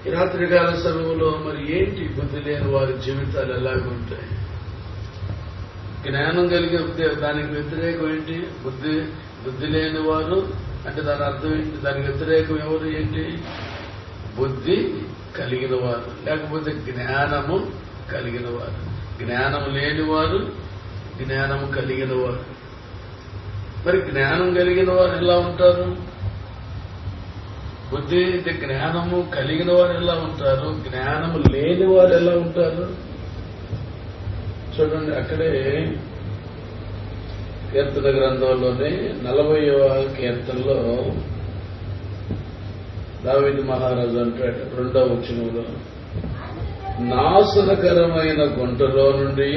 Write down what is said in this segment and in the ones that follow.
ఈ రాత్రికాల సమయంలో మరి ఏంటి బుద్ధి లేని వారి జీవితాలు ఎలాగుంటాయి? జ్ఞానం కలిగి దానికి వ్యతిరేకం ఏంటి? బుద్ధి లేని వారు అంటే దాని అర్థం ఏంటి? దానికి వ్యతిరేకం ఎవరు ఏంటి? బుద్ధి కలిగిన వారు, లేకపోతే జ్ఞానము కలిగిన వారు. జ్ఞానం లేనివారు, జ్ఞానము కలిగిన వారు. మరి జ్ఞానం కలిగిన వారు ఎలా ఉంటారు? బుద్ధి జ్ఞానము కలిగిన వారు ఎలా ఉంటారు? జ్ఞానము లేని వారు ఎలా ఉంటారు? చూడండి, అక్కడే కీర్తన గ్రంథంలోనే 40వ కీర్తనలో దావీదు మహారాజు అంటాడు 2వ వచనంలో, నాశనకరమైన గుంటలో నుండి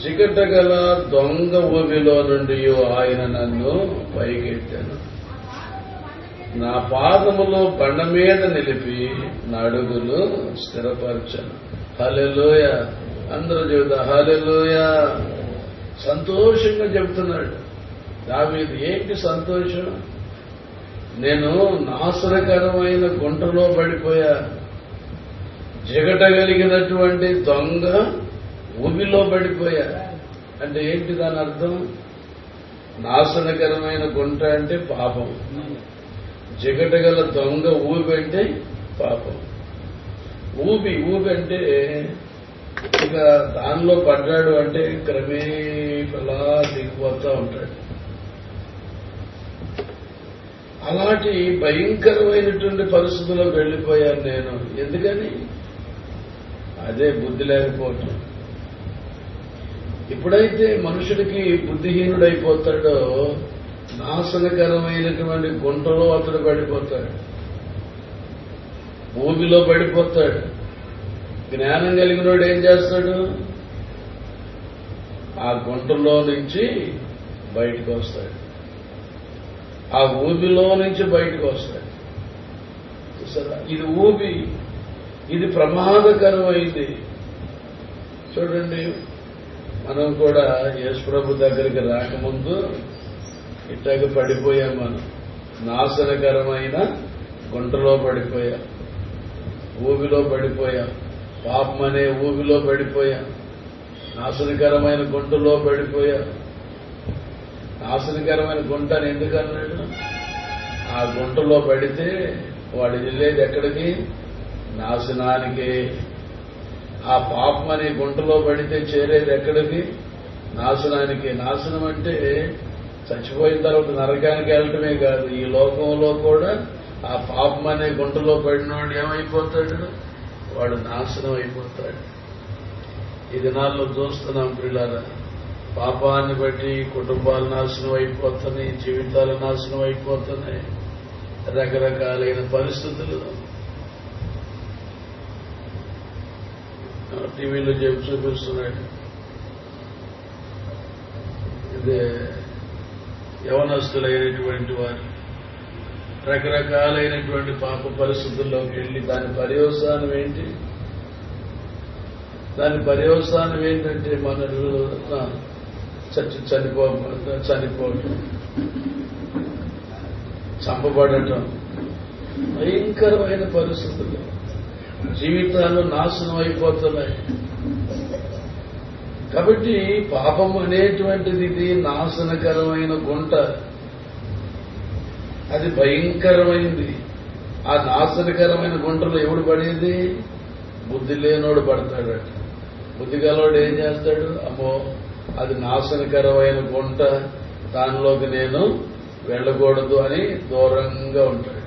చికటగల దొంగ ఊబిలో నుండి ఆయన నన్ను పైకెత్తాను. నా పాదములో బండ మీద నిలిపి నా అడుగులు స్థిరపరచాను. హల్లెలూయా! అందరూ చెబుతా హల్లెలూయా! సంతోషంగా చెబుతున్నాడు దావీదు. ఏంటి సంతోషం? నేను నాశనకరమైన గుంటలో పడిపోయా, జిగటగలిగినటువంటి దొంగ ఊబిలో పడిపోయా. అంటే ఏంటి దాని అర్థం? నాశనకరమైన గుంట అంటే పాపం, జిగటగల దొంగ ఊబి అంటే పాపం. ఊబి అంటే ఇక దానిలో పడ్డాడు అంటే క్రమేపలా దిగిపోతా ఉంటాడు. అలాంటి భయంకరమైనటువంటి పరిస్థితుల్లోకి వెళ్లిపోయాను నేను. ఎందుకని? అదే బుద్ధి లేకపోవటం. ఎప్పుడైతే మనుషుడికి బుద్ధిహీనుడైపోతాడో నాశనకరమైనటువంటి గుంటలో అతడు పడిపోతాడు, భూమిలో పడిపోతాడు. జ్ఞానం కలిగినోడు ఏం చేస్తాడు? ఆ గుంటలో నుంచి బయటకు వస్తాడు, ఆ ఊబిలో నుంచి బయటకు వస్తాడు. చూసారా, ఇది ఊబి, ఇది ప్రమాదకరమైంది. చూడండి, మనం కూడా యేసుప్రభు దగ్గరికి రాకముందు ఇట్లాగ పడిపోయాం. మనం నాశనకరమైన గుంటలో పడిపోయాం, ఊబిలో పడిపోయాం, పాపం అనే ఊబిలో పడిపోయాం, నాశనకరమైన గుంటలో పడిపోయాం. నాశనకరమైన గుంట అని ఎందుకు అన్నాడు? ఆ గుంటలో పడితే వాడు వెళ్ళేది ఎక్కడికి? నాశనానికి. ఆ పాపం అనే గుంటలో పడితే చేరేది ఎక్కడికి? నాశనానికి. నాశనం అంటే చచ్చిపోయిన తర్వాత నరకానికి వెళ్ళటమే కాదు, ఈ లోకంలో కూడా ఆ పాపం అనే గుంటలో పడినవాడు ఏమైపోతాడు? వాడు నాశనం అయిపోతాడు. ఈ దినాల్లో చూస్తున్నాం పిల్లరా, పాపాన్ని బట్టి కుటుంబాలు నాశనం అయిపోతున్నాయి, జీవితాలు నాశనం అయిపోతున్నాయి, రకరకాలైన పరిస్థితులు. టీవీలో చూపిస్తున్నాడు. ఇదే యవనస్తులైనటువంటి వారు రకరకాలైనటువంటి పాప పరిస్థితుల్లోకి వెళ్ళి దాని పర్యవసానం ఏంటి? దాని పర్యవసానం ఏంటంటే మనలు చనిపోవటం, చంపబడటం, భయంకరమైన పరిస్థితులు, జీవితాలు నాశనం అయిపోతున్నాయి. కాబట్టి పాపం అనేటువంటిది ఇది నాశనకరమైన గుంట, అది భయంకరమైంది. ఆ నాశనకరమైన గుంటలో ఎవడు పడేది? బుద్ధి లేనోడు పడతాడట. బుద్ధి గలవాడు ఏం చేస్తాడు? అమ్మో, అది నాశనకరమైన గుంట, దానిలోకి నేను వెళ్ళకూడదు అని దూరంగా ఉంటాడు.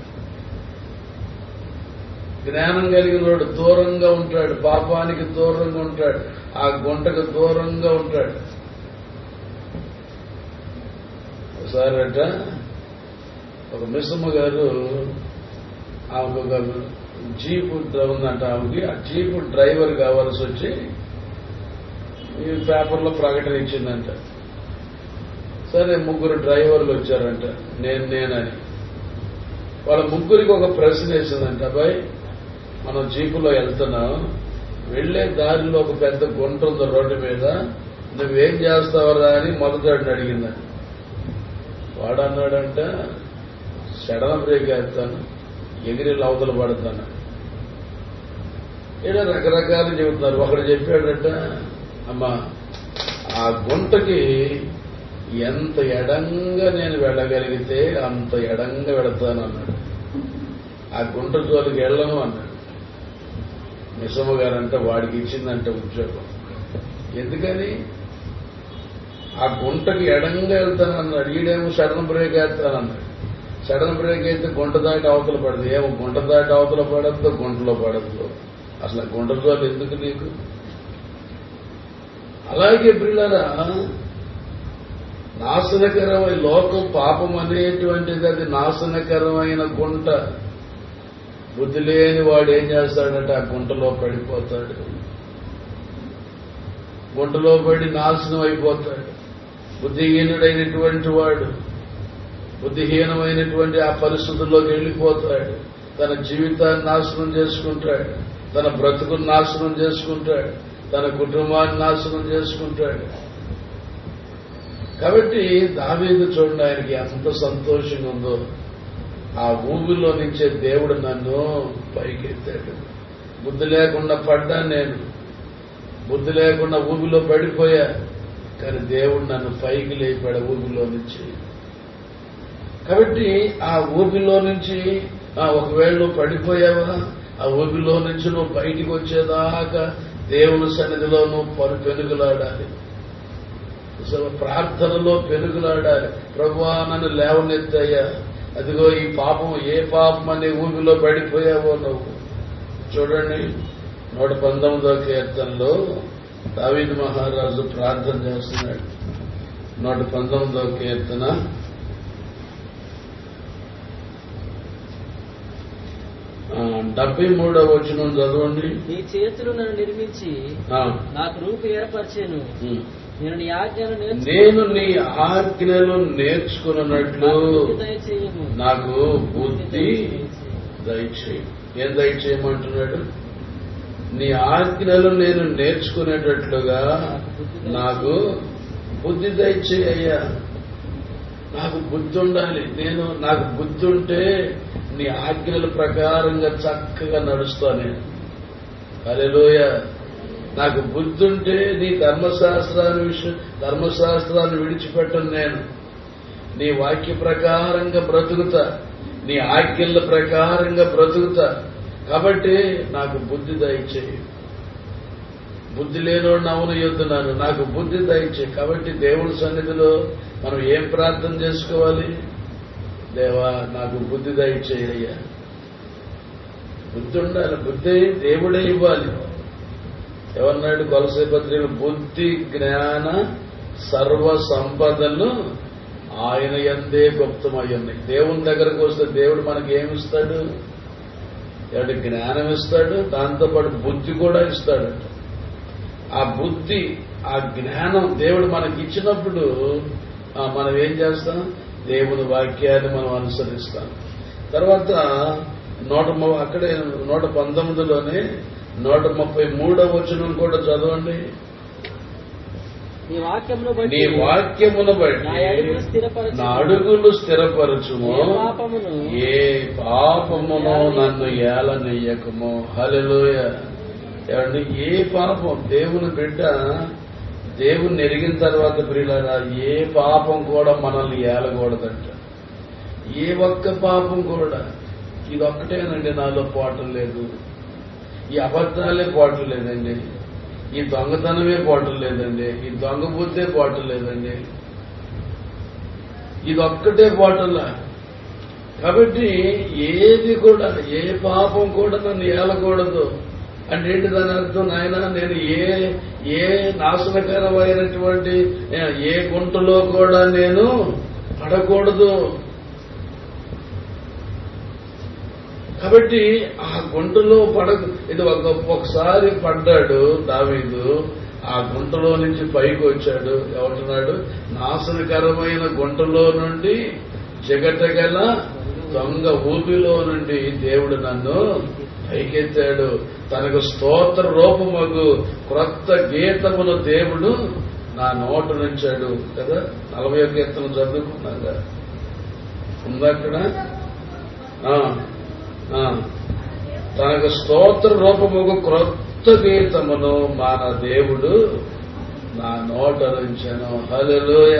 జ్ఞానం కలిగినోడు దూరంగా ఉంటాడు, పాపానికి దూరంగా ఉంటాడు, ఆ గుంటకు దూరంగా ఉంటాడు. ఒకసారట ఒక మిస్సమ్మ గారు, ఆమెకు ఒక జీపు ఉందంట. ఆమెకి ఆ జీపు డ్రైవర్ కావాల్సి వచ్చి ఈ పేపర్లో ప్రకటన ఇచ్చిందంట. సరే, 3 డ్రైవర్లు వచ్చారంట, నేనని. వాళ్ళ ముగ్గురికి ఒక ప్రశ్న వేసిందంట. అబ్బాయి, మనం జీపులో వెళ్తున్నాం, వెళ్లే దారిలో ఒక పెద్ద గుంట ఉంది రోడ్డు మీద, నువ్వేం చేస్తావరా అని మొదటాడిని అడిగిందంట. వాడన్నాడంట, సడన్ బ్రేక్ వేస్తాను, ఎగిరి అవతల పడతాను. ఇలా రకరకాలు చెబుతున్నారు. ఒకడు చెప్పాడట, అమ్మా ఆ గుంటకి ఎంత ఎడంగా నేను వెళ్ళగలిగితే అంత ఎడంగా వెళతాను అన్నాడు. ఆ గుంట జోలికి వెళ్ళను అన్నాడు. మిసమ్మ గారంటే వాడికి ఇచ్చిందంటే ఉద్యోగం. ఎందుకని? ఆ గుంటకి ఎడంగా వెళ్తానన్నాడు. ఈడేమో సడన్ బ్రేక్ వేస్తానన్నాడు. సడన్ బ్రేక్ అయితే గుంట దాటి అవతల పడదు. ఏమో గుంట దాటి అవతల పడద్దు, గుంటలో పడద్దు. అసలు గుంట జోలు ఎందుకు నీకు? అలాగే పిల్లరా, నాశనకరమైన లోకం, పాపం అనేటువంటిది అది నాశనకరమైన గుంట. బుద్ధి లేని వాడు ఏం చేస్తాడంటే ఆ గుంటలో పడిపోతాడు. గుంటలో పడి నాశనం అయిపోతాడు. బుద్ధిహీనుడైనటువంటి వాడు బుద్ధిహీనమైనటువంటి ఆ పరిస్థితుల్లోకి వెళ్ళిపోతాడు. తన జీవితాన్ని నాశనం చేసుకుంటాడు, తన బ్రతుకును నాశనం చేసుకుంటాడు, తన కుటుంబాన్ని నాశనం చేసుకుంటాడు. కాబట్టి దావీదు చూడండి, ఆయనకి ఎంత సంతోషంగా ఉందో. ఆ ఊబిలో నుంచే దేవుడు నన్ను పైకెత్తాడు. బుద్ధి లేకుండా పడ్డాను, నేను బుద్ధి లేకుండా ఊబిలో పడిపోయా, కానీ దేవుడు నన్ను పైకి లేపాడు ఊబిలో నుంచి. కాబట్టి ఆ ఊబిలో నుంచి ఒకవేళ నువ్వు పడిపోయావా, ఆ ఊబిలో నుంచి నువ్వు బయటికి వచ్చేదాకా దేవుని సన్నిధిలో నువ్వు పెనుగులాడాలి. ప్రార్థనలో పెనుగులాడాలి. ప్రభువా నన్ను లేవనెత్తయ్యా, అదిగో ఈ పాపం, ఏ పాపం అనే ఊబిలో పడిపోయావో నువ్వు. చూడండి 119వ కీర్తనలో దావీదు మహారాజు ప్రార్థన చేస్తున్నాడు. 119వ కీర్తన 73వ వచనం చదవండి. నీ చేతులు నన్ను నిర్మించి నాకు రూపు ఏర్పరిచాను. నేను నీ ఆజ్ఞలు నేర్చుకున్నట్లు నాకు బుద్ధి దయచేయి. ఏం దయచేయమంటున్నాడు? నీ ఆజ్ఞలు నేను నేర్చుకునేటట్లుగా నాకు బుద్ధి దయచేయ్యా. నాకు బుద్ధి ఉండాలి. నాకు బుద్ధి ఉంటే నీ ఆజ్ఞల ప్రకారంగా చక్కగా నడుస్తాను. హల్లెలూయ. నాకు బుద్ధి ఉంటే నీ ధర్మశాస్త్రాన్ని విడిచిపెట్టను. నేను నీ వాక్య ప్రకారంగా బ్రతుకుతా, నీ ఆజ్ఞల ప్రకారంగా బ్రతుకుతా. కాబట్టి నాకు బుద్ధి దయచేయి. బుద్ధి లేనోడిని అవును యొద్దున్నాను, నాకు బుద్ధి దయచేయి. కాబట్టి దేవుడి సన్నిధిలో మనం ఏం ప్రార్థన చేసుకోవాలి? దేవా నాకు బుద్ధి దయచేయ్యా. బుద్ధి ఉండాలి. బుద్ధి దేవుడే ఇవ్వాలి. ఏమన్నాడు కొలసీ పత్రికలో? బుద్ధి జ్ఞాన సర్వ సంపదలు ఆయన యందే గుప్తమై ఉన్నాయి. దేవుని దగ్గరకు వస్తే దేవుడు మనకి ఏమిస్తాడు? ఎవరి జ్ఞానం ఇస్తాడు, దాంతోపాటు బుద్ధి కూడా ఇస్తాడట. ఆ బుద్ధి, ఆ జ్ఞానం దేవుడు మనకి ఇచ్చినప్పుడు మనం ఏం చేస్తాం? దేవుని వాక్యాన్ని మనం అనుసరిస్తాం. తర్వాత అక్కడే 119లోనే 133వ వచనం కూడా చదవండి. నీ వాక్యమును బట్టి నా అడుగులు స్థిరపరచుము, ఏ పాపమును నన్ను ఏలనీయకము. హల్లెలూయ. ఏమండి, ఏ పాపం? దేవుని బిడ్డ దేవుని ఎరిగిన తర్వాత ప్రియులారా, ఏ పాపం కూడా మనల్ని ఏలకూడదంట. ఏ ఒక్క పాపం కూడా. ఇదొక్కటేనండి నాలో పోవటం లేదు, ఈ అబద్ధాలే పోవటం లేదండి, ఈ దొంగతనమే పోవటం లేదండి, ఈ దొంగ బుద్ధే పోవటం లేదండి, ఇదొక్కటే పోవటంలా. కాబట్టి ఏది కూడా, ఏ పాపం కూడా నన్ను ఏలకూడదు. అంటే ఏంటి దాని అర్థం? నాయన నేను ఏ నాశనకరమైనటువంటి ఏ గుంటలో కూడా నేను పడకూడదు. కాబట్టి ఆ గుంటలో ఇది ఒకసారి పడ్డాడు దావీదు. ఆ గుంటలో నుంచి పైకి వచ్చాడు. ఏమంటున్నాడు? నాశనకరమైన గుంటలో నుండి జగటగల దొంగ ఊపిలో నుండి దేవుడు నన్ను పైకెత్తాడు. తనకు స్తోత్ర రూపమగు క్రొత్త గీతమును దేవుడు నా నోట నుంచాడు కదా. 40వ కీర్తన చదువుకున్నాగా ఉందక్కడ. తనకు స్తోత్ర రూపముకు క్రొత్త గీతమును మన దేవుడు నా నోట నుంచెను. హల్లెలూయ.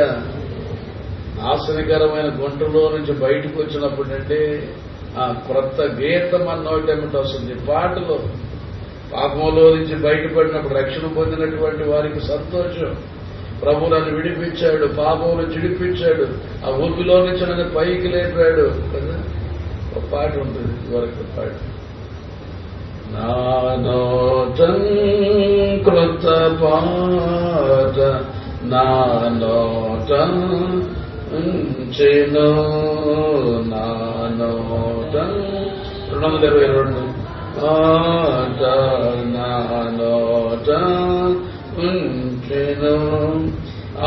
నాశనకరమైన గుంటలో నుంచి బయటకు వచ్చినప్పుడంటే ఆ క్రొత్త గీతం మన నోటేమిటి వస్తుంది. పాటలు. పాపంలో నుంచి బయటపడినప్పుడు రక్షణ పొందినటువంటి వారికి సంతోషం. ప్రభు నన్ను విడిపించాడు, పాపం నుంచి విడిపించాడు, ఆ ఊపిలో నుంచి నన్ను పైకి లేపాడు కదా. ఒక పాట ఉంటుంది ఇదివరకు పాట. నానోటం కృత పాట నానోటం ఉంచెను నానోటం 222 పాట నానోటం ఉంచెను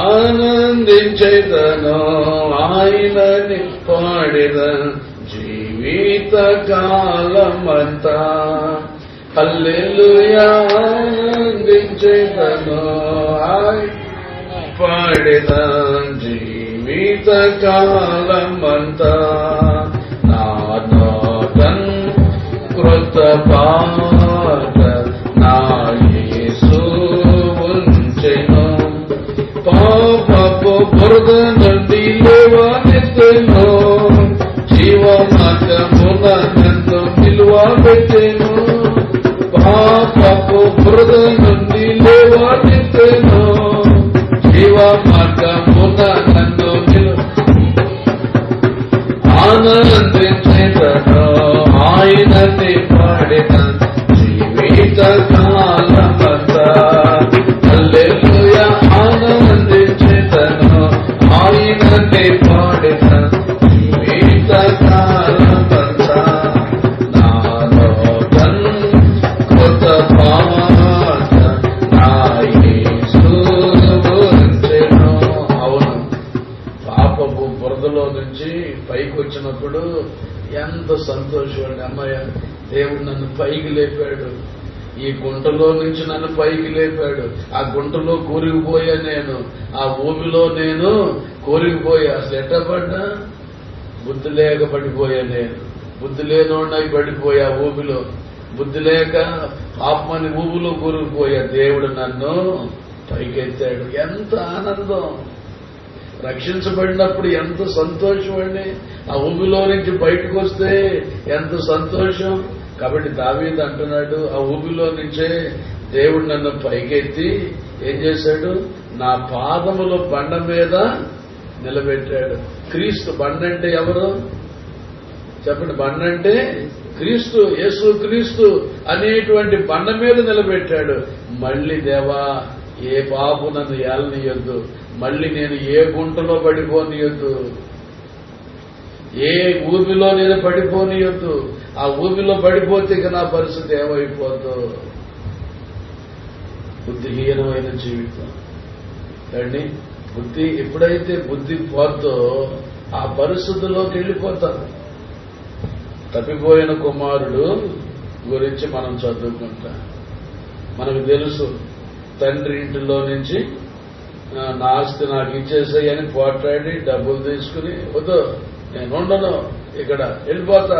ఆనందించేదను ఆయనని పాడిద జీవిత కాలమంతా. హల్లెలూయా ఆనందించేదను పాడిద జీవిత కాలమంతా. నా నోటం కృత పాట నా యేసు ఉంచెను పాపపు బురద నుండి లేవనెత్తెను జీవమార్గమున నన్ను నిలువబెట్టెను. పాపపు బురద నుండి లేవనెత్తెను జీవమార్గమున నన్ను ఆనందించెదను ఆయనని పాడిన జీవిత కాలమంతా. హల్లెలూయా ఆనందించెదను ఆయనని పాడిన జీవిత కాలమంతా. నా నోటం కృత పాట నా యేసు ఉంచెను. అవును, పాపపు బురదలో నుంచి పైకి వచ్చినప్పుడు ఎంత సంతోషం అండి. అమ్మయ్య, దేవుడు నన్ను పైకి లేపాడు, ఈ గుంటలో నుంచి నన్ను పైకి లేపాడు. ఆ గుంటలో కూరిగిపోయా నేను, ఆ ఊబిలో నేను కూరిగిపోయా. అసలు ఎట్లా పడ్డా? బుద్ధి లేక పడిపోయా నేను, బుద్ధి లేనోడినై పడిపోయా ఊబిలో. బుద్ధి లేక పాపమని ఊబిలో కూరిగిపోయా. దేవుడు నన్ను పైకెత్తాడు. ఎంత ఆనందం! రక్షించబడినప్పుడు ఎంత సంతోషం అండి. ఆ ఊబిలో నుంచి బయటకు వస్తే ఎంత సంతోషం. కాబట్టి దావీదు అంటున్నాడు, ఆ ఊబిలో నుంచే దేవుడు నన్ను పైకెత్తి ఏం చేశాడు? నా పాదములు బండ మీద నిలబెట్టాడు. క్రీస్తు. బండ అంటే ఎవరు చెప్పండి? బండ అంటే క్రీస్తు, యేసు క్రీస్తు అనేటువంటి బండ మీద నిలబెట్టాడు. మళ్ళీ దేవా ఏ పాపు నన్ను ఏలనీయొద్దు, మళ్ళీ నేను ఏ గుంటలో పడిపోనియొద్దు, ఏ ఊబిలో నేను పడిపోనియొద్దు. ఆ ఊబిలో పడిపోతే ఇక నా పరిస్థితి ఏమైపోద్దు? బుద్ధిహీనమైన జీవితం అండి. బుద్ధి ఎప్పుడైతే బుద్ధి పోద్దో ఆ పరిస్థితుల్లోకి వెళ్ళిపోతాను. తప్పిపోయిన కుమారుడు గురించి మనం చదువుకుంటాం. మనకు తెలుసు, తండ్రి ఇంటిలో నుంచి నా ఆస్తి నాకు ఇచ్చేసాయి అని పోట్లాడి డబ్బులు తీసుకుని, వద్దు నేను ఉండను ఇక్కడ, వెళ్ళిపోతా,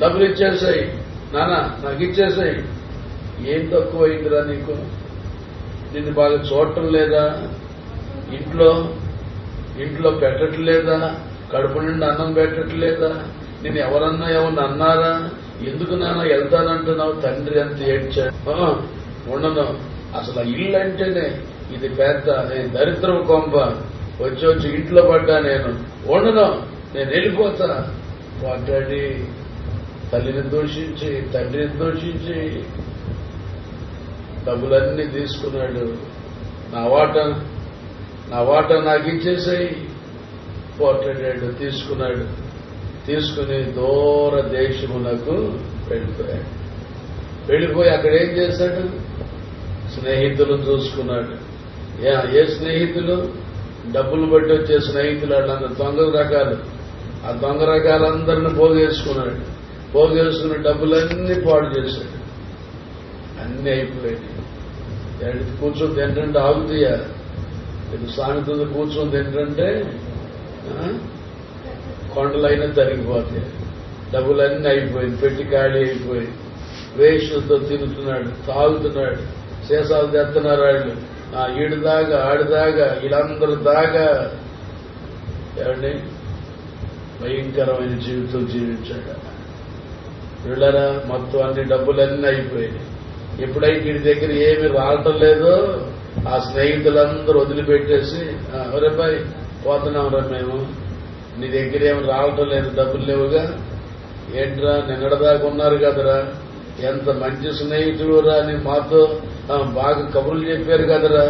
డబ్బులు ఇచ్చేసాయి నాన్న, నాకు ఇచ్చేసాయి. ఏం తక్కువైందిరా నీకు? నిన్ను బాగా చూడటం లేదా? ఇంట్లో పెట్టట్లేదా? కడుపు నుండి అన్నం పెట్టట్లేదా? నేను ఎవరన్నా ఏమన్నా అన్నారా? ఎందుకు నాన్న వెళ్తానంటున్నావు? తండ్రి అంత ఏడ్చాడు. ఉండను. అసలు ఇల్లు అంటేనే ఇది పెద్ద దరిద్రం కొంప. వచ్చి ఇంట్లో పడ్డా నేను, ఉండను, నేను వెళ్ళిపోతా. మాట్లాడి తల్లిని దూషించి తండ్రిని దూషించి డబ్బులన్నీ తీసుకున్నాడు. నా వాట నాకు ఇచ్చేసాయి పోట్లాడాడు. తీసుకుని దూర దేశమునకు వెళ్ళిపోయాడు. వెళ్ళిపోయి అక్కడ ఏం చేశాడు? స్నేహితులను చూసుకున్నాడు. ఏ స్నేహితులు? డబ్బులు బట్టి వచ్చే స్నేహితులు. వాళ్ళందరూ దొంగ రకాలు. ఆ దొంగ రకాలందరినీ పోగేసుకున్నాడు. పోగేసుకుని డబ్బులన్నీ పాడు చేశాడు. అన్నీ అయిపోయాయి. కూర్చొని తింటుంటే ఆగుతీయా? ఇది సామెత కూర్చొని తింటుంటే కొండలైనా తరిగిపోతాయి. డబ్బులన్నీ అయిపోయింది, పెట్టి ఖాళీ అయిపోయి వేషులతో తిరుగుతున్నాడు, తాగుతున్నాడు, శేషాలు తెస్తున్నారు వాళ్ళు. ఈడు దాగా ఆడు దాగా వీళ్ళందరూ దాగా ఏమండి భయంకరమైన జీవితం జీవించాడు. వీళ్ళరా మొత్తం అన్ని డబ్బులన్నీ అయిపోయాయి. ఎప్పుడైతే వీడి దగ్గర ఏమి రావటం లేదో ఆ స్నేహితులందరూ వదిలిపెట్టేసి ఒరేబాయ్ పోతున్నాం రా మేము, నీ దగ్గర ఏమి రావటం లేదు, డబ్బులు లేవుగా, ఏంట్రా నిన్నడదాకా ఉన్నారు కదరా, ఎంత మంచి స్నేహితుడు రా, నీ మాతో బాగా కబుర్లు చెప్పారు కదరా,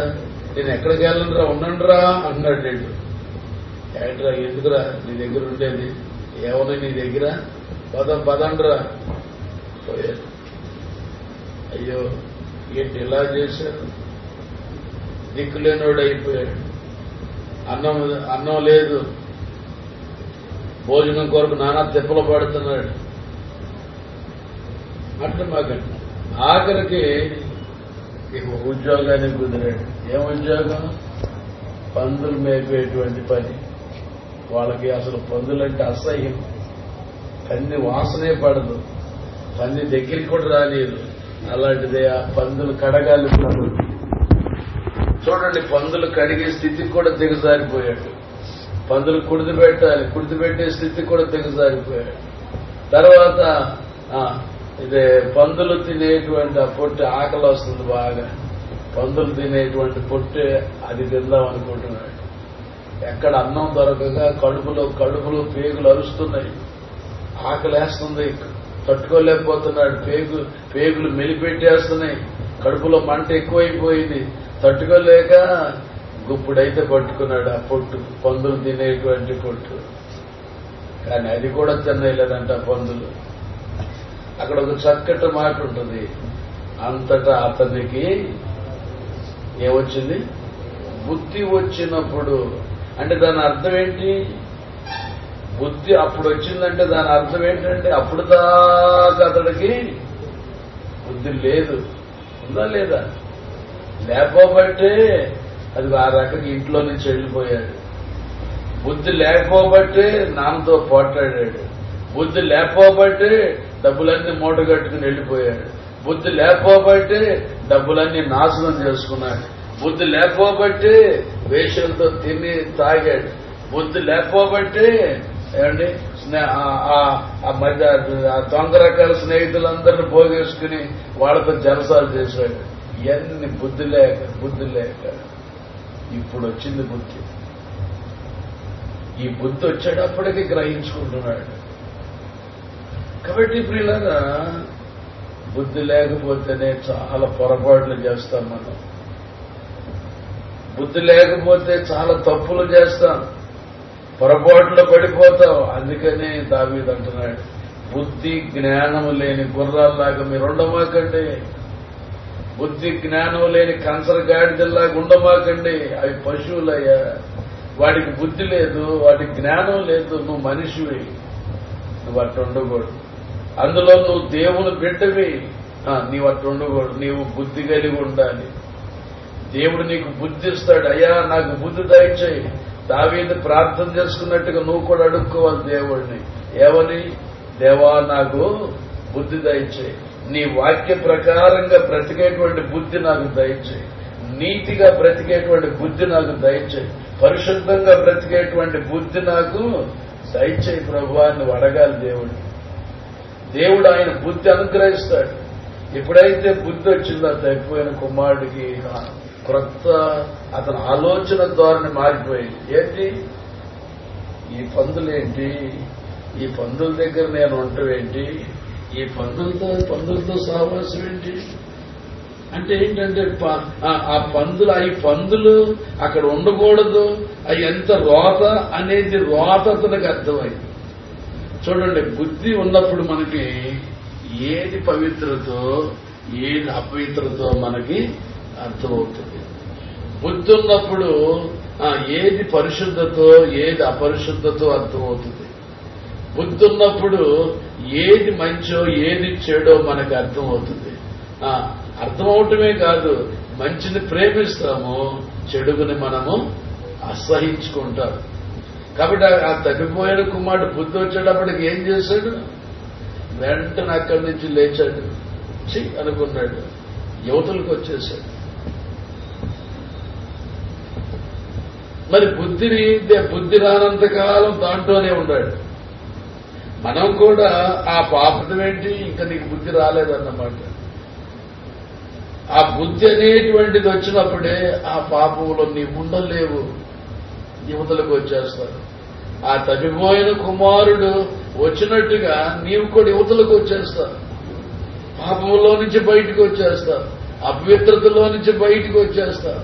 నేను ఎక్కడికి వెళ్ళనురా ఉండండిరా అన్నాడు. ఏంట్రా ఎందుకురా నీ దగ్గర ఉండేది, ఏమన్నా నీ దగ్గర, పదండ్రా పోయారు. అయ్యో ఏంటి ఇలా చేశారు, దిక్కులేనోడు అయిపోయాడు. అన్నం లేదు, భోజనం కొరకు నానా తిప్పలు పడుతున్నాడు. అట్లా మాకండి ఆఖరికి ఉద్యోగానికి కుదిరాడు. ఏం ఉద్యోగం? పందులు మేపేటువంటి పని. వాళ్ళకి అసలు పందులంటే అసహ్యం, పంది వాసనే పడదు, పంది దగ్గరికి కూడా రాలేదు. అలాంటిదే ఆ పందులు కడగాలి. చూడండి, పందులు కడిగే స్థితికి కూడా దిగజారిపోయాడు. పందులు కుడిదిపెట్టాలి, కుడిదిపెట్టే స్థితికి కూడా దిగజారిపోయాడు. తర్వాత ఇదే పందులు తినేటువంటి ఆ పొట్టు ఆకలి వస్తుంది బాగా, పందులు తినేటువంటి పొట్టే అది తిందాం అనుకుంటున్నాడు. ఎక్కడ అన్నం దొరకగా కడుపులో పేగులు అరుస్తున్నాయి, ఆకలేస్తుంది, తట్టుకోలేకపోతున్నాడు. పేగులు మెలిపెట్టేస్తున్నాయి, కడుపులో మంట ఎక్కువైపోయింది, తట్టుకోలేక గుప్పుడైతే పట్టుకున్నాడు ఆ పొట్టు, పందులు తినేటువంటి పొట్టు. కానీ అది కూడా తినేయలేదంట పందులు. అక్కడ ఒక చక్కటి మాట ఉంటుంది, అంతటా అతనికి ఏమొచ్చింది? బుద్ధి వచ్చినప్పుడు. అంటే దాని అర్థం ఏంటి? బుద్ధి అప్పుడు వచ్చిందంటే దాని అర్థం ఏంటంటే అప్పుడు దాకా అతడికి బుద్ధి లేదు. ఉందా లేదా? లేకపోబట్టే అది ఆ రకంగా ఇంట్లో నుంచి వెళ్ళిపోయాడు. బుద్ధి లేకపోబట్టే నాన్నతో పోట్లాడాడు. బుద్ధి లేకపోబట్టే డబ్బులన్నీ మూట కట్టుకుని వెళ్ళిపోయాడు. బుద్ధి లేకపోబట్టే డబ్బులన్నీ నాశనం చేసుకున్నాడు. బుద్ధి లేకపోబట్టే వేషలతో తిని తాగాడు. బుద్ధి లేకపోబట్టే ఏమండి ఆ మధ్య దొంగ రకాల స్నేహితులందరినీ పోగేసుకుని వాళ్ళతో జలసాలు చేశాడు. ఇవన్నీ బుద్ధి లేక ఇప్పుడు వచ్చింది బుద్ధి. ఈ బుద్ధి వచ్చేటప్పటికి గ్రహించుకుంటున్నాడు. కాబట్టి ప్రియులారా, బుద్ధి లేకపోతేనే చాలా పొరపాట్లు చేస్తాం మనం. బుద్ధి లేకపోతే చాలా తప్పులు చేస్తాం, పొరపాట్లు పడిపోతాం. అందుకనే దావీదు అంటున్నాడు, బుద్ధి జ్ఞానము లేని గుర్రాల్లాగా మీరు ఉండమాకండి, బుద్ధి జ్ఞానం లేని కంచర గాడిదల్లాగా ఉండమాకండి. అవి పశువులయ్యా, వాడికి బుద్ధి లేదు, వాడికి జ్ఞానం లేదు. నువ్వు మనిషివి, నువ్వు అట్టు ఉండకూడదు. అందులో నువ్వు దేవుని బిడ్డవి, నీవు అట్టు ఉండకూడదు. నీవు బుద్ధి కలిగి ఉండాలి. దేవుడు నీకు బుద్ధి ఇస్తాడు. అయ్యా నాకు బుద్ధి దయచేయి. దావీదు ప్రార్థన చేసుకున్నట్టుగా నువ్వు కూడా అడుక్కోవాలి దేవుడిని. ఏమని? దేవా నాకు బుద్ధి దయచేయి, నీ వాక్య ప్రకారంగా బ్రతికేటువంటి బుద్ధి నాకు దయచేయి, నీతిగా బ్రతికేటువంటి బుద్ధి నాకు దయచేయి, పరిశుద్ధంగా బ్రతికేటువంటి బుద్ధి నాకు దయచేయి ప్రభువా అని అడగాలి దేవుడు. దేవుడు ఆయన బుద్ధి అనుగ్రహిస్తాడు. ఎప్పుడైతే బుద్ధి వచ్చిందో తప్పిపోయిన కుమారుడికి క్రొత్త అతని ఆలోచన ధోరణి మారిపోయింది. ఏంటి? ఈ పందులేంటి, ఈ పందుల దగ్గర నేను ఉంటావేంటి, ఈ పందులతో సహవాసం ఏంటి అంటే ఏంటంటే ఆ పందులు అక్కడ ఉండకూడదు, అవి ఎంత రోత అనేది రోత అతనికి అర్థమైంది. చూడండి, బుద్ధి ఉన్నప్పుడు మనకి ఏది పవిత్రతో ఏది అపవిత్రతో మనకి అర్థమవుతుంది. బుద్ధి ఉన్నప్పుడు ఏది పరిశుద్ధతో ఏది అపరిశుద్ధతో అర్థమవుతుంది. బుద్ధి ఉన్నప్పుడు ఏది మంచో ఏది చెడో మనకు అర్థమవుతుంది. అర్థమవటమే కాదు, మంచిని ప్రేమిస్తాము, చెడుగుని మనము అసహించుకుంటాం. కాబట్టి ఆ తగ్గిపోయిన కుమారుడు బుద్ధి వచ్చేటప్పటికి ఏం చేశాడు? వెంటనే అక్కడి నుంచి లేచాడు. అనుకున్నాడు. యువతలకు వచ్చేశాడు. మరి బుద్ధి రానంతకాలం దాంట్లోనే ఉన్నాడు. మనం కూడా ఆ పాపం ఏంటి, ఇంకా నీకు బుద్ధి రాలేదన్నమాట. ఆ బుద్ధి అనేటువంటిది వచ్చినప్పుడే ఆ పాపంలో నీ ఉండలేవు, యువతలకు వచ్చేస్తారు. ఆ తప్పిపోయిన కుమారుడు వచ్చినట్టుగా నీవు కూడా యువతలకు వచ్చేస్తావు. పాపంలో నుంచి బయటికి వచ్చేస్తావు, అపవిత్రతలో నుంచి బయటికి వచ్చేస్తావు,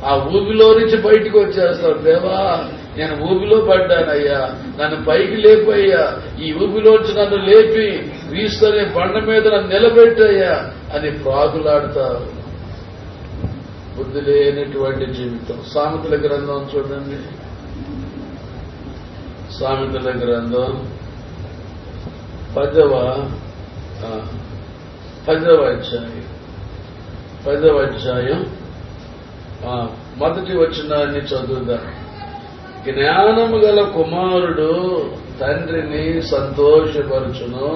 ఆ ఊబిలో నుంచి బయటికి వచ్చేస్తావు. దేవా, నేను ఊబిలో పడ్డానయ్యా, నన్ను పైకి లేపయ్యా, ఈ ఊబిలోంచి నన్ను లేపి క్రీస్తు అనే బండ మీద నన్ను నిలబెట్టయ్యా అని ప్రాగులాడతావు. బుద్ధి లేనటువంటి జీవితం. సామెతల గ్రంథం చూడండి, సామెతల గ్రంథం 10వ అధ్యాయం మొదటి వచనాన్ని చదువుదాం. జ్ఞానము గల కుమారుడు తండ్రిని సంతోషపరచును,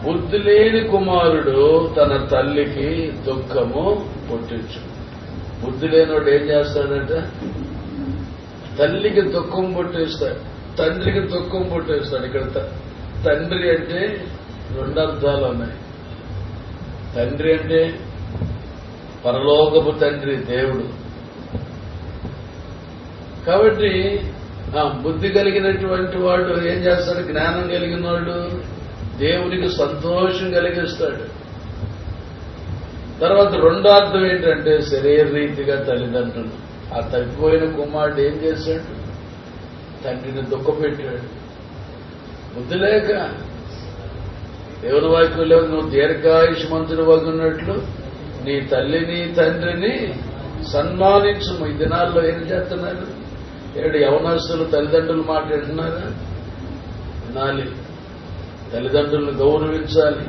బుద్ధి లేని కుమారుడు తన తల్లికి దుఃఖము పుట్టించు. బుద్ధి లేనివాడు ఏం చేస్తాడంటే తల్లికి దుఃఖం పుట్టిస్తాడు, తండ్రికి దుఃఖం పుట్టిస్తాడు. ఇక్కడ తండ్రి అంటే రెండు అర్థాలు ఉన్నాయి. తండ్రి అంటే పరలోకపు తండ్రి, దేవుడు. కాబట్టి బుద్ధి కలిగినటువంటి వాడు ఏం చేస్తాడు, జ్ఞానం కలిగిన వాడు దేవునికి సంతోషం కలిగిస్తాడు. తర్వాత రెండో అర్థం ఏంటంటే శరీర రీతిగా తల్లిదండ్రులు. ఆ తప్పిపోయిన కుమారుడు ఏం చేశాడు, తండ్రిని దుఃఖపెట్టాడు. బుద్ధి లేక దేవుని వాక్యంలో నువ్వు దీర్ఘాయుష్మంతుడు వగున్నట్లు నీ తల్లిని తండ్రిని సన్మానించు. ఈ దినాల్లో ఏం చేస్తున్నారు, యవనస్తులు తల్లిదండ్రులు మాట వింటున్నారా? వినాలి. తల్లిదండ్రులను గౌరవించాలి,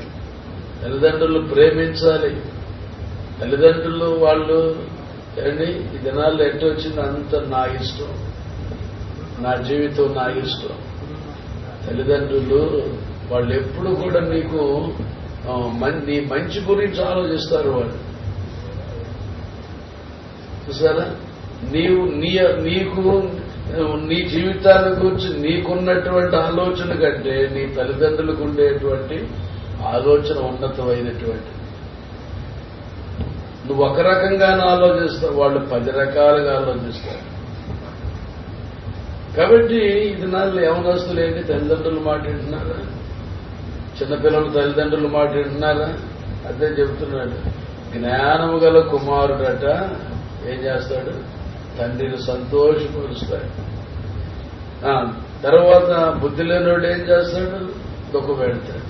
తల్లిదండ్రులు ప్రేమించాలి. తల్లిదండ్రులు వాళ్ళు ఈ దినాల్లో ఎట్టు వచ్చింది, అంత నా ఇష్టం, నా జీవితం నా ఇష్టం. తల్లిదండ్రులు వాళ్ళు ఎప్పుడు కూడా నీకు నీ మంచి గురించి ఆలోచిస్తారు. వాళ్ళు చూసారా, నీకు నీ జీవితాల గురించి నీకున్నటువంటి ఆలోచన కంటే నీ తల్లిదండ్రులకు ఉండేటువంటి ఆలోచన ఉన్నతమైనటువంటి. నువ్వు ఒక రకంగానే ఆలోచిస్తావు, వాళ్ళు 10 రకాలుగా ఆలోచిస్తారు. కాబట్టి ఇది నాళ్ళు యవనస్తులు ఏంటి, తల్లిదండ్రులు మాట వింటున్నారా? చిన్నపిల్లలు తల్లిదండ్రులు మాట వింటున్నారా? అదే చెబుతున్నాడు. జ్ఞానము గల కుమారుడట ఏం చేస్తాడు, తండ్రిని సంతోషపరుస్తాడు. తర్వాత బుద్ధి లేనివాడు ఏం చేస్తాడు, దుఃఖ పెడతాడు,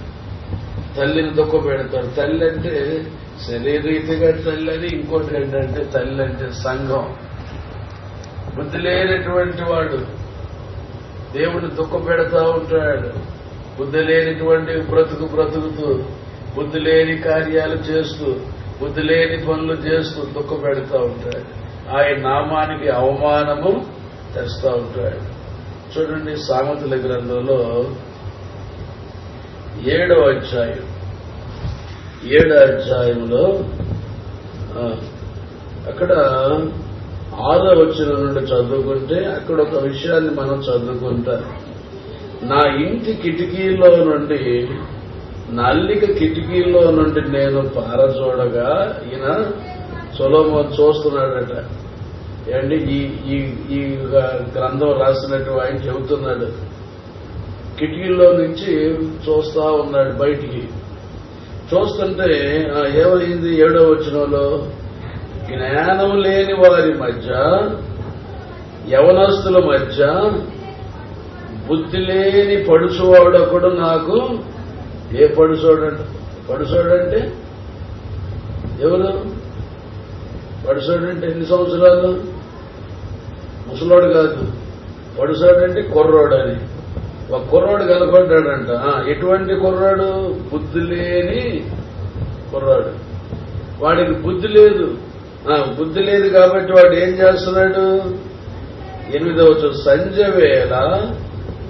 తల్లిని దుఃఖ పెడతాడు. తల్లి అంటే శరీరీతిగా తల్లి అని, ఇంకోటి ఏంటంటే తల్లి అంటే సంఘం. బుద్ధి లేనటువంటి వాడు దేవుని దుఃఖ పెడతా ఉంటాడు. బుద్ధి లేనిటువంటి బ్రతుకుతూ, బుద్ధి లేని కార్యాలు చేస్తూ, బుద్ధి లేని పనులు చేస్తూ దుఃఖ పెడతా ఉంటాడు. ఆయన నామానికి అవమానము తెస్తా ఉంటాడు. చూడండి, సామెతల గ్రంథంలో 7వ అధ్యాయంలో అక్కడ 6వ వచనం నుండి చదువుకుంటే అక్కడ ఒక విషయాన్ని మనం చదువుకుంటాం. నా ఇంటి కిటికీలో నుండి, నా అల్లిక కిటికీలో నుండి నేను పారచూడగా, ఈయన సొలొమోను చూస్తున్నాడట. ఏంటి ఈ గ్రంథం రాసినట్టు ఆయన చెబుతున్నాడు. కిటికీలో నుంచి చూస్తా ఉన్నాడు బయటికి. చూస్తుంటే ఏమైంది, 7వ వచనంలో జ్ఞానం లేని వారి మధ్య, యవనస్తుల మధ్య బుద్ధి లేని పడుచువాడొకడు నాకు. ఏ పడుచోడంటే ఎవరు? పడుచోడంటే ఎన్ని సంవత్సరాలు? ముసలోడు కాదు. పడుచోడంటే కుర్రోడని. ఒక కుర్రాడు కనపడ్డాడంట. ఎటువంటి కుర్రాడు? బుద్ధి లేని కుర్రాడు. వాడికి బుద్ధి లేదు. బుద్ధి లేదు కాబట్టి వాడు ఏం చేస్తున్నాడు? 8వ వచనం, సంధ్య వేళ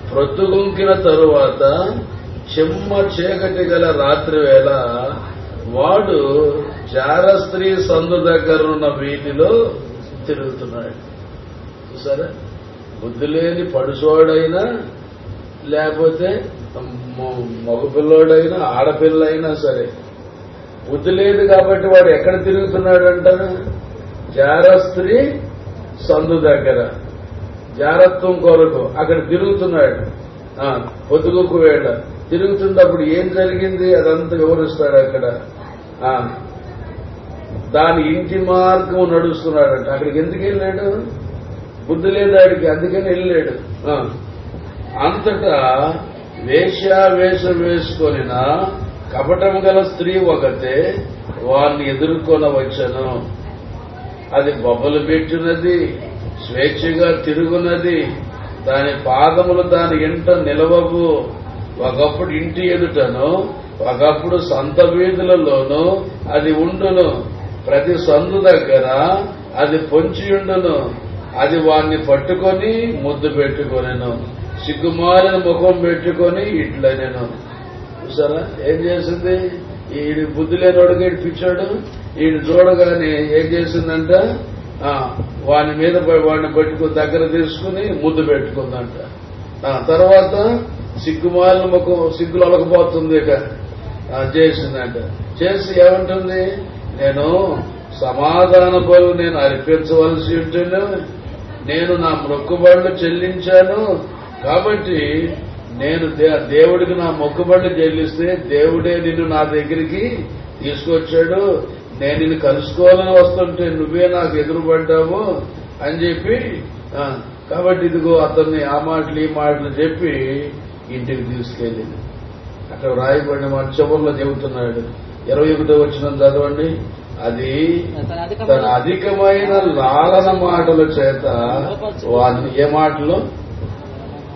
ప్రొద్దుగుంకిన తరువాత చెమ్మ చీకటి గల రాత్రి వేళ వాడు జార స్త్రీ సందు దగ్గర ఉన్న వీధిలో తిరుగుతున్నాడు. చూసారా, బుద్ధి లేని పడుసోడైనా లేకపోతే మగపిల్లోడైనా ఆడపిల్లైనా సరే బుద్ధి లేదు కాబట్టి వాడు ఎక్కడ తిరుగుతున్నాడు అంటారు? జార స్త్రీ సందు దగ్గర జారత్వం కొరకు అక్కడ తిరుగుతున్నాడు. పొద్దుగుకు వేళ తిరుగుతున్నప్పుడు ఏం జరిగింది అదంతా వివరిస్తాడు అక్కడ. దాని ఇంటి మార్గం నడుస్తున్నాడంట. అక్కడికి ఎందుకు వెళ్ళాడు? బుద్ధి లేదు ఆడికి, అందుకని వెళ్ళాడు. అంతటా వేషం వేసుకొనిన కపటం గల స్త్రీ ఒకతే వారిని ఎదుర్కొనవచ్చును. అది బొబ్బలు పెట్టినది, స్వేచ్ఛగా తిరుగునది, దాని పాదములు దాని ఇంట నిలవవు. ఒకప్పుడు ఇంటి ఎదుటను ఒకప్పుడు సంత వీధులలోనూ అది ఉండును. ప్రతి సందు దగ్గర అది పొంచియుండును. అది వాణ్ణి పట్టుకొని ముద్దు పెట్టుకొనెను, సిగ్గుమాలిన ముఖం పెట్టుకొని ఇట్లనెను. చూసారా ఏం చేసింది? ఈడి బుద్ధి లేనివాడుగా పిచ్చాడు. ఈయన చూడగానే ఏం చేసిందంట? వాని మీద వాడిని పట్టుకుని దగ్గర తీసుకుని ముద్దు పెట్టుకుందంట. తర్వాత సిగ్గుమాలిన ముఖం, సిగ్గులు అలకపోతుంది ఇక చేసిందంట. చేసి ఏమంటుంది? నేను సమాధాన బలు నేను అర్పించవలసి ఉంటుంది, నేను నా మొక్కుబడులు చెల్లించాను కాబట్టి నేను దేవుడికి నా మొక్కుబడులు చెల్లిస్తే దేవుడే నిన్ను నా దగ్గరికి తీసుకొచ్చాడు. నేను నిన్ను కలుసుకోవాలని వస్తుంటే నువ్వే నాకు ఎదురుపడ్డావు అని చెప్పి కాబట్టి ఇదిగో అతన్ని ఆ మాటలు ఈ మాటలు చెప్పి ఇంటికి తీసుకెళ్ళింది. అక్కడ రాయబడిన మాట చివరిలో చెబుతున్నాడు. 21వ వచనం చదవండి. అది తన అధికమైన లాలన మాటల చేత వారిని, ఏ మాటలు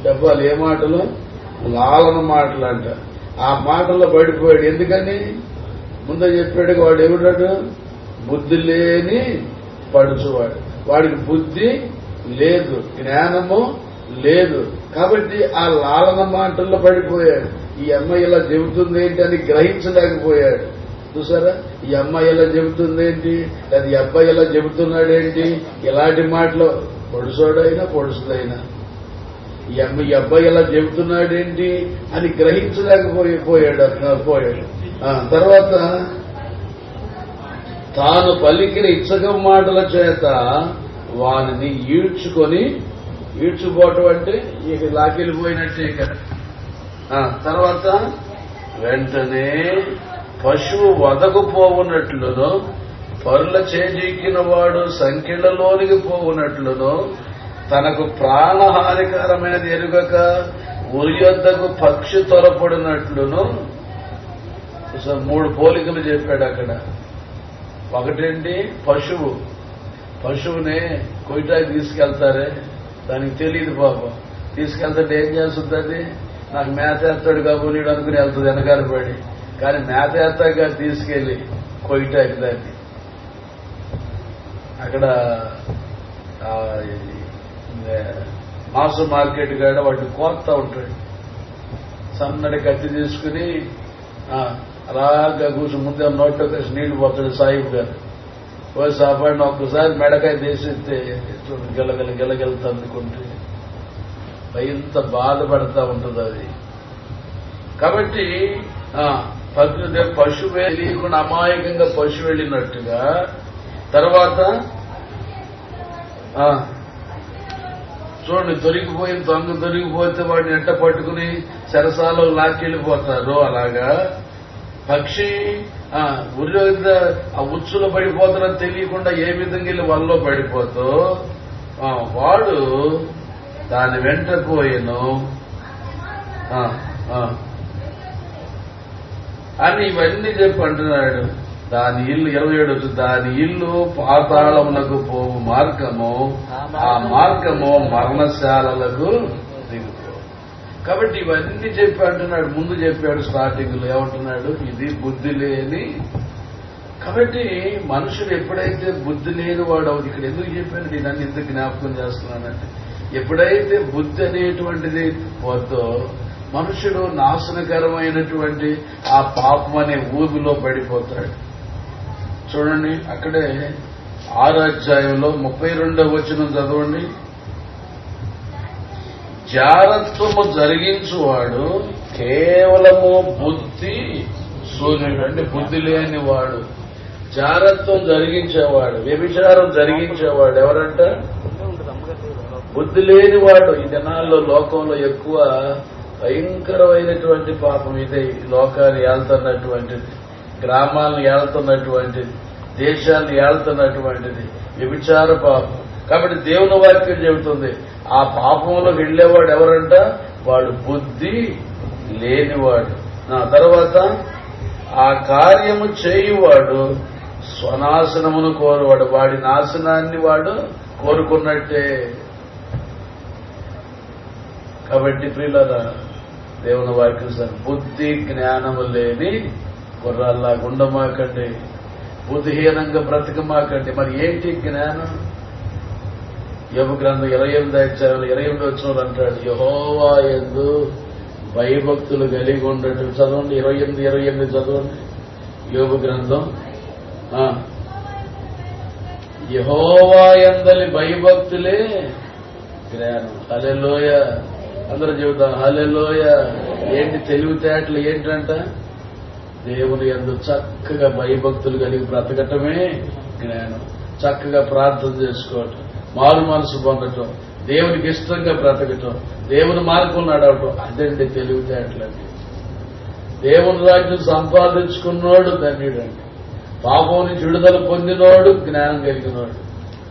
చెప్పాలి? ఏ మాటలు? లాలన మాటలు అంట. ఆ మాటల్లో పడిపోయాడు. ఎందుకని? ముందే చెప్పాడు వాడు ఎవడాడు? బుద్ధి లేని పడుచువాడు. వాడికి బుద్ధి లేదు, జ్ఞానము లేదు. కాబట్టి ఆ లాలన మాటల్లో పడిపోయాడు. ఈ అమ్మాయి ఇలా చెబుతుంది ఏంటి అని గ్రహించలేకపోయాడు. చూసారా, ఈ అమ్మాయి ఎలా చెబుతుందేంటి, లేదా ఈ అబ్బాయి ఎలా చెబుతున్నాడేంటి, ఇలాంటి మాటలు పొడుసోడైనా పొడుసుదైనా ఈ అబ్బాయి ఎలా చెబుతున్నాడేంటి అని గ్రహించలేకపోయాడు. తర్వాత తాను పలికిన ఇచ్చక మాటల చేత వానిని ఈడ్చుకోవటం అంటే ఇక లాకెళ్ళిపోయినట్టే. ఇక తర్వాత వెంటనే పశువు వదకు పోవునట్లును, పరుల చేజిక్కిన వాడు సంఖ్యలలోనికి పోవునట్లును, తనకు ప్రాణహానికరమైనది ఎరుగక ఉరి యొద్దకు పక్షి త్వరపడినట్లును. 3 పోలికలు చెప్పాడు అక్కడ. ఒకటేంటి? పశువుని కొయ్యటానికి తీసుకెళ్తారే, దానికి తెలియదు పాపం. తీసుకెళ్తాడు ఏం చేస్తుంది? నాకు మేత ఎత్తాడు కాబట్టి అనుకుని వెళ్తుంది వెనకాల పడి. కానీ మేత ఎత్తాక తీసుకెళ్లి కొయ్యటానికి దాన్ని అక్కడ మాంస మార్కెట్ కాడ వాటిని కోస్తా ఉంటాడు. సన్నడి కత్తి తీసుకుని అలాగా కూర్చొని ముందే నోట్లో కలిసి నీళ్లు పోతాడు సాయిబు గారు. పోయి సాపాడిని ఒక్కసారి మెడకాయ తీసిస్తే గిలగిల తన్నుకుంటే ఇంత బాధపడతా ఉంటుంది అది. కాబట్టి పశువే తెలియకుండా అమాయకంగా పశువు వెళ్ళినట్టుగా తర్వాత చూడండి, దొరికిపోతే వాడిని ఎంట పట్టుకుని సరసాలో లాక్కెళ్ళిపోతారు. అలాగా పక్షి ఉరి ఆ ఉచ్చులో పడిపోతారని తెలియకుండా ఏ విధంగా వెళ్ళి వలలో పడిపోతూ వాడు దాని వెంట పోయేను అని ఇవన్నీ చెప్పి అంటున్నాడు. దాని ఇల్లు 27 దాని ఇల్లు పాతాళమునకు పోవు మార్గము, ఆ మార్గము మరణశాలలకు దిగుపో. కాబట్టి ఇవన్నీ చెప్పి అంటున్నాడు. ముందు చెప్పాడు స్టార్టింగ్ లో ఏమంటున్నాడు? ఇది బుద్ధి లేని. కాబట్టి మనుషులు ఎప్పుడైతే బుద్ధి లేని వాడు అవుతుంది. ఇక్కడ ఎందుకు చెప్పాను నేను ఎందుకు జ్ఞాపకం చేస్తున్నానంటే, ఎప్పుడైతే బుద్ధి అనేటువంటిది పోతో మనుషుడు నాశనకరమైనటువంటి ఆ పాపం అనే ఊబిలో పడిపోతాడు. చూడండి, అక్కడే 6వ అధ్యాయంలో 32వ వచనం చదవండి. జారత్వము జరిగించువాడు కేవలము బుద్ధి శూన్యుడు, అంటే బుద్ధి లేనివాడు. జారత్వం జరిగించేవాడు, వ్యభిచారం జరిగించేవాడు ఎవరంట? బుద్ధి లేనివాడు. ఈ దినాల్లో లోకంలో ఎక్కువ భయంకరమైనటువంటి పాపం ఇదే. లోకాన్ని ఏళ్తున్నటువంటిది, గ్రామాలను ఏళ్తున్నటువంటిది, దేశాన్ని ఏళ్తున్నటువంటిది వ్యభిచార పాపం. కాబట్టి దేవుని వాక్యం చెబుతుంది, ఆ పాపంలో వెళ్లేవాడు ఎవరంట? వాడు బుద్ధి లేనివాడు. నా తర్వాత ఆ కార్యము చేయువాడు స్వనాశనమును కోరువాడు. వాడి నాశనాన్ని వాడు కోరుకున్నట్టే. కాబట్టి ప్రియులారా, దేవుని వాక్యం బుద్ధి జ్ఞానము లేని గుర్రాల్లా ఉండమాకండి, బుద్ధిహీనంగా బ్రతకమాకండి. మరి ఏంటి జ్ఞానం? యోబు గ్రంథం 28వ అధ్యాయంలో 28వ వచనంలో అంటాడు, యెహోవా యందు భయభక్తులు కలిగి ఉండటం. చదవండి, 28 చదవండి. యోబు గ్రంథం, యెహోవా యందలి భయభక్తులే జ్ఞానం. హల్లెలూయ. అందరూ చెబుతాం హల్లెలూయ. ఏంటి తెలివితేటలు? ఏంటంట? దేవుని యందు చక్కగా భయభక్తులు కలిగి బ్రతకటమే జ్ఞానం. చక్కగా ప్రార్థన చేసుకోవటం, మారు మనసు పొందటం, దేవునికి ఇష్టంగా బ్రతకటం, దేవుని మార్గం నడవటం, అదండి తెలివితేటలండి. దేవుని రాజ్యం సంపాదించుకున్నోడు ధన్యుడండి. పాపం నుంచి విడుదల పొందినోడు జ్ఞానం కలిగినోడు.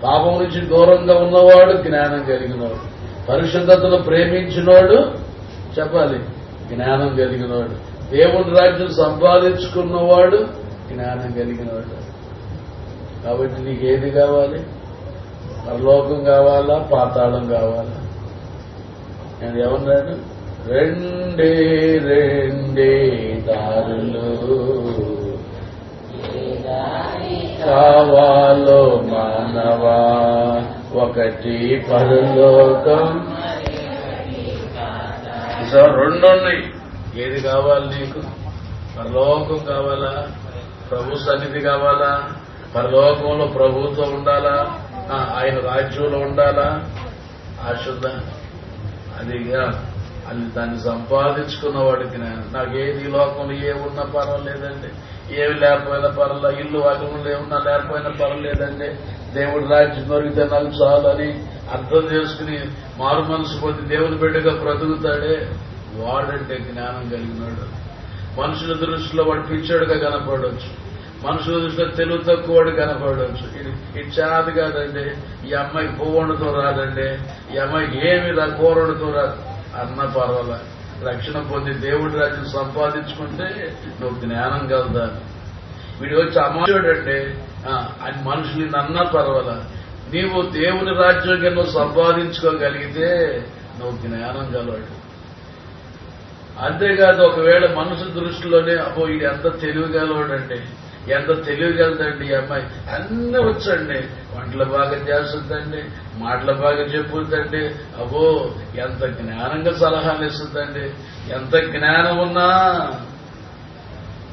పాపం నుంచి దూరంగా ఉన్నవాడు జ్ఞానం కలిగినోడు. పరిశుద్ధతను ప్రేమించినోడు చెప్పాలి జ్ఞానం కలిగినోడు. దేవుని రాజ్యం సంపాదించుకున్నవాడు జ్ఞానం కలిగినవాడు. కాబట్టి నీకు ఏది కావాలి? పరలోకం కావాలా, పాతాళం కావాలా? నేను ఏమన్నాడు? రెండే దారులు కావాలో మానవా, ఒకటి పరలోకం. రెండున్నాయి. ఏది కావాలి నీకు? పరలోకం కావాలా, ప్రభు సన్నిధి కావాలా, పరలోకంలో ప్రభుత్వం ఉండాలా, ఆయన రాజ్యంలో ఉండాలా? ఆశ ఉందా? అది దాన్ని సంపాదించుకున్న వాడికి నాకేది ఈ లోకంలో ఏమున్నా పర్వాలేదండి, ఏమి లేకపోయినా పర్వాలా, ఇల్లు వాక్యంలో ఏమున్నా లేకపోయినా పర్వాలేదండి, దేవుడి రాజ్యం దొరికితే నాకు చాలు అని అర్థం చేసుకుని మారు మనసు పొంది దేవుని బిడ్డగా బ్రతుకుతాడే వాడంటే జ్ఞానం కలిగినాడు. మనుషుల దృష్టిలో వాడు పిచ్చాడుగా కనపడవచ్చు, మనుషుల దృష్టిలో తెలుగు తక్కువడు కనపడవచ్చు. ఇది చాది కాదండి, ఈ అమ్మాయికి పువ్వుండతో రాదండి, ఈ అమ్మాయికి ఏమి కూరడుతో రాదు అన్న పర్వాలా. రక్షణ పొంది దేవుడి రాజ్యం సంపాదించుకుంటే నువ్వు జ్ఞానం కలదాన్ని. వీడు వచ్చి అమ్మాయిడంటే అని మనుషులు అన్నా పర్వాలా. నీవు దేవుని రాజ్యం నువ్వు సంపాదించుకోగలిగితే నువ్వు జ్ఞానం కలవాడు. అంతేకాదు, ఒకవేళ మనుషుల దృష్టిలోనే అబ్బో ఇది ఎంత తెలివిగలవాడండి, ఎంత తెలివిగలదండి ఈ అమ్మాయి, అన్నీ వచ్చండి, వంటలు బాగా చేస్తుందండి, మాటలు బాగా చెప్పుద్దండి, అబ్బో ఎంత జ్ఞానంగా సలహాలు ఇస్తుందండి. ఎంత జ్ఞానం ఉన్నా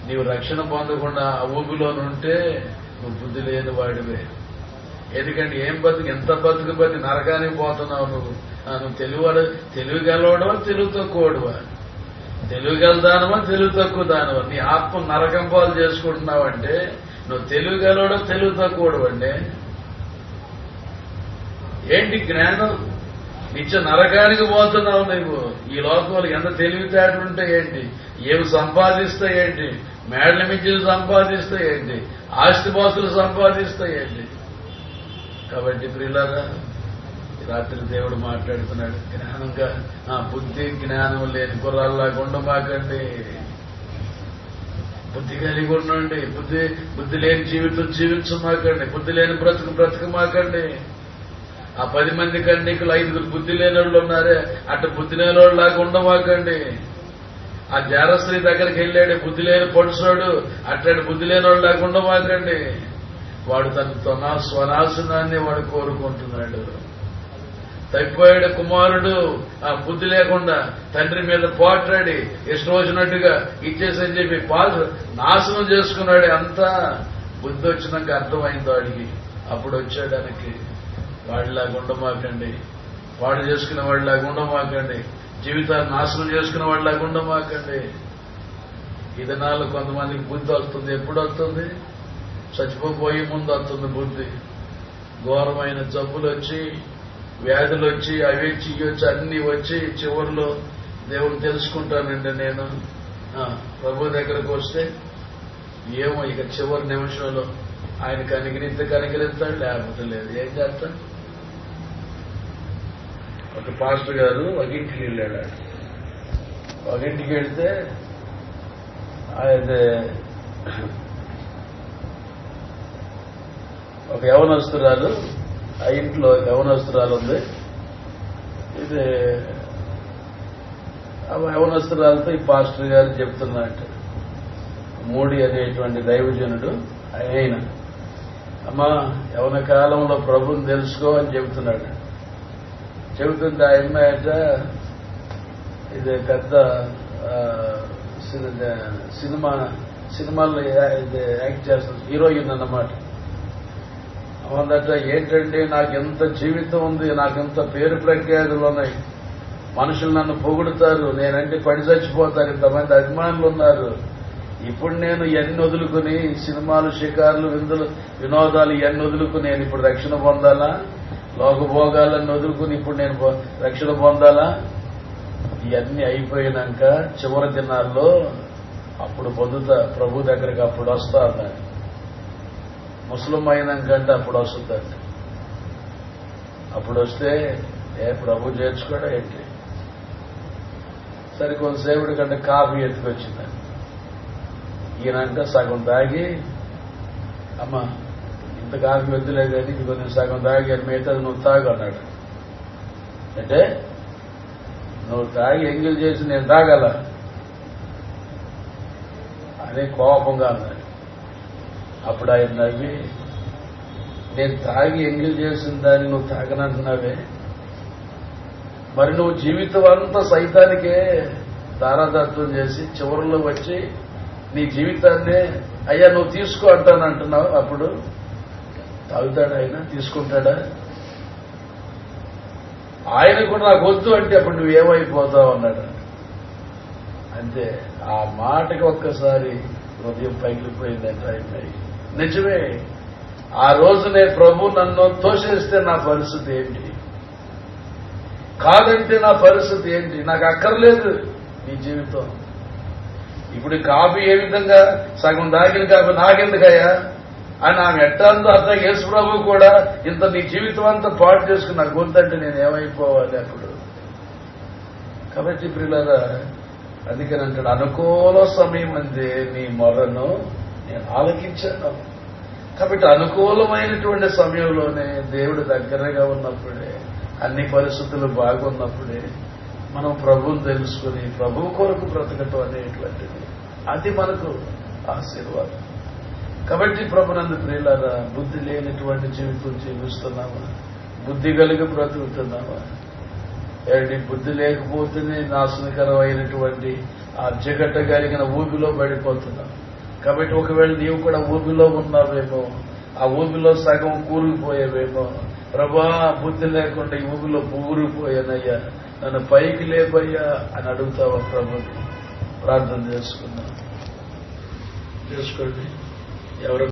నీవు రక్షణ పొందకుండా ఆ ఊబిలోనుంటే నువ్వు బుద్ధి లేని వాడివే. ఎందుకంటే ఏం బతుకు, ఎంత బతుకు బతి నరకానికి పోతున్నావు నువ్వు. నువ్వు తెలివిగలవాడవా, తెలుగు తక్కువడువా? తెలివిగలదానవా, తెలుగు తక్కువ దానవా? నీ ఆత్మ నరకం పాలు చేసుకుంటున్నావంటే నువ్వు తెలివిగలవాడో తెలుగు తక్కువడు అంటే ఏంటి జ్ఞానం? నిత్య నరకానికి పోతున్నావు నువ్వు. ఈ లోకంలో ఎంత తెలివితేటలుంటే ఏంటి, ఏమి సంపాదిస్తే ఏంటి, మేడల మించి సంపాదిస్తే ఏంటి, ఆస్తిపాస్తులు సంపాదిస్తే ఏంటి. కాబట్టి ప్రియులారా, రాత్రి దేవుడు మాట్లాడుతున్నాడు, జ్ఞానంగా బుద్ధి జ్ఞానం లేని గుర్రాల్లాగా ఉండమాకండి, బుద్ధి కలిగి ఉండండి. బుద్ధి లేని జీవితం జీవించమాకండి, బుద్ధి లేని బ్రతకమాకండి. ఆ 10 మంది కన్యకులు 5 బుద్ధి లేని వాళ్ళు ఉన్నారే, అట్ట బుద్ధి లేని వాళ్ళలాగా ఉండమాకండి. ఆ జారస్త్రీ దగ్గరికి వెళ్ళాడు బుద్ధి లేని పొడుసోడు, అట్లాంటి బుద్ధి లేని వాళ్ళలాగా ఉండమాకండి. వాడు తన స్వనాశనాన్ని వాడు కోరుకుంటున్నాడు. తప్పిపోయాడు కుమారుడు ఆ బుద్ధి లేకుండా తండ్రి మీద పోట్లాడి ఇష్టం వచ్చినట్టుగా ఇచ్చేసని చెప్పి నాశనం చేసుకున్నాడు. అంతా బుద్ధి వచ్చినాక అర్థమైంది వాడికి. అప్పుడు వచ్చాడానికి వాడిలాగా ఉండమాకండి, పాడు చేసుకునే వాడిలాగా ఉండమాకండి, జీవితాన్ని నాశనం చేసుకునే వాడిలాగా ఉండమాకండి. ఈ దినాల్లో కొంతమందికి బుద్ధి వస్తుంది. ఎప్పుడు వస్తుంది? చచ్చిపోయే ముందు వస్తుంది బుద్ధి. ఘోరమైన జబ్బులు వచ్చి, వ్యాధులు వచ్చి, అవి వచ్చి ఇవి వచ్చి అన్ని వచ్చి చివరిలో దేవుడు తెలుసుకుంటానండి నేను ప్రభు దగ్గరకు వస్తే ఏమో ఇక చివరి నిమిషంలో ఆయన కనికరిస్తాడు, లేకపోతే లేదు. ఏం చేస్తాడు? ఒక పాస్టర్ గారు ఒక ఇంటికి వెళ్ళాడు. ఒక ఇంటికి వెళ్తే అయితే ఒక యవనస్తురాలు, ఆ ఇంట్లో యవనస్తురాలు ఉంది. ఇది ఆ యవనస్తురాలతో ఈ పాస్టర్ గారు చెప్తున్నట్టు, మూడి అనేటువంటి దైవజనుడు ఆయన, అమ్మా యవన కాలంలో ప్రభుని తెలుసుకో అని చెబుతున్నాడు. చెబుతుంటే ఆ అమ్మాయట ఇది పెద్ద సినిమాల్లో యాక్ట్ చేస్తుంది, హీరోయిన్ అన్నమాట. అవునట ఏంటంటే నాకెంత జీవితం ఉంది, నాకెంత పేరు ప్రఖ్యాతులు ఉన్నాయి, మనుషులు నన్ను పొగుడుతారు, నేనంటే పడి చచ్చిపోతారు, ఇంతమంది అభిమానులు ఉన్నారు. ఇప్పుడు నేను ఇవన్నీ వదులుకుని సినిమాలు, షికారులు, వినోదాలు ఇవన్నీ వదులుకుని నేను ఇప్పుడు రక్షణ పొందాలా? లోకభోగాలన్నీ వదులుకుని ఇప్పుడు నేను రక్షణ పొందాలా? ఇవన్నీ అయిపోయినాక చివరి దినాల్లో అప్పుడు పొందుతా, ప్రభు దగ్గరికి అప్పుడు వస్తా అన్నాడు. ముస్లిం అయినాకంటే అప్పుడు వస్తుందండి. అప్పుడు వస్తే ప్రభు చేర్చుకోవడం ఏంటి? సరే కొంతసేపుడి కంటే కాఫీ ఎత్తుకొచ్చిందండి. ఈయనంట సగం తాగి, అమ్మ ఇంత కాఫీ వద్దులే కానీ ఇది కొంచెం సగం తాగి మిగతాది నువ్వు తాగు అన్నాడు. అంటే నువ్వు తాగి ఎంగిల్ చేసి నేను తాగల అని కోపంగా అన్నాడు. అప్పుడు ఆయన నవ్వి, నేను తాగి ఎంగిల్ చేసిన దాన్ని నువ్వు తాగనంటున్నావే, మరి నువ్వు జీవితం అంతా సైతానికే దారాదత్వం చేసి చివరిలో వచ్చి నీ జీవితాన్నే అయ్యా నువ్వు తీసుకో అంటానంటున్నావు. అప్పుడు తాగుతాడా ఆయన? తీసుకుంటాడా? ఆయన కూడా నాకు వద్దు అంటే అప్పుడు నువ్వేమైపోతావు అన్నాడు. అంతే, ఆ మాటకి ఒక్కసారి హృదయం పగిలిపోయిందంటే ఆయన. నిజమే, ఆ రోజునే ప్రభు నన్ను తోసేస్తే నా పరిస్థితి ఏంటి, కాదంటే నా పరిస్థితి ఏంటి? నాకు అక్కర్లేదు నీ జీవితం. ఇప్పుడు కాఫీ ఏ విధంగా సగం దాగిన కాఫీ నాకెందుకయ్యా అని ఆమె ఎట్టాందో అర్థం. యేసు ప్రభు కూడా ఇంత నీ జీవితం అంతా పాటు చేసుకుని నాకు వద్దంటే నేను ఏమైపోవాలి అప్పుడు? కాబట్టి ప్రియులారా, అందుకని అంటాడు, అనుకూల సమయం అందే నీ మొర్రను నేను ఆలకించాను. కాబట్టి అనుకూలమైనటువంటి సమయంలోనే దేవుడు దగ్గరగా ఉన్నప్పుడే, అన్ని పరిస్థితులు బాగున్నప్పుడే మనం ప్రభువుని తెలుసుకుని ప్రభువు కొరకు బ్రతకటం అనేటువంటిది అది మనకు ఆశీర్వాదం. కాబట్టి ప్రభునందు ప్రియులారా, బుద్ధి లేనటువంటి జీవితం జీవిస్తున్నామా? బుద్ధి కలిగి బ్రతుకుతున్నామా? ఏంటి బుద్ధి లేకపోతేనే నాశనకరమైనటువంటి ఆ జగట కలిగిన ఊబిలో పడిపోతున్నాం. కాబట్టి ఒకవేళ నీవు కూడా ఊబిలో ఉన్నావేమో, ఆ ఊబిలో సగం కూరుకుపోయావేమో, ప్రభా బుద్ధి లేకుండా ఈ ఊబిలో కూరుకుపోయానయ్యా, నన్ను పైకి లేపయ్యా అని అడుగుతావా ప్రభుని? ప్రార్థన చేసుకోండి. ఎవరు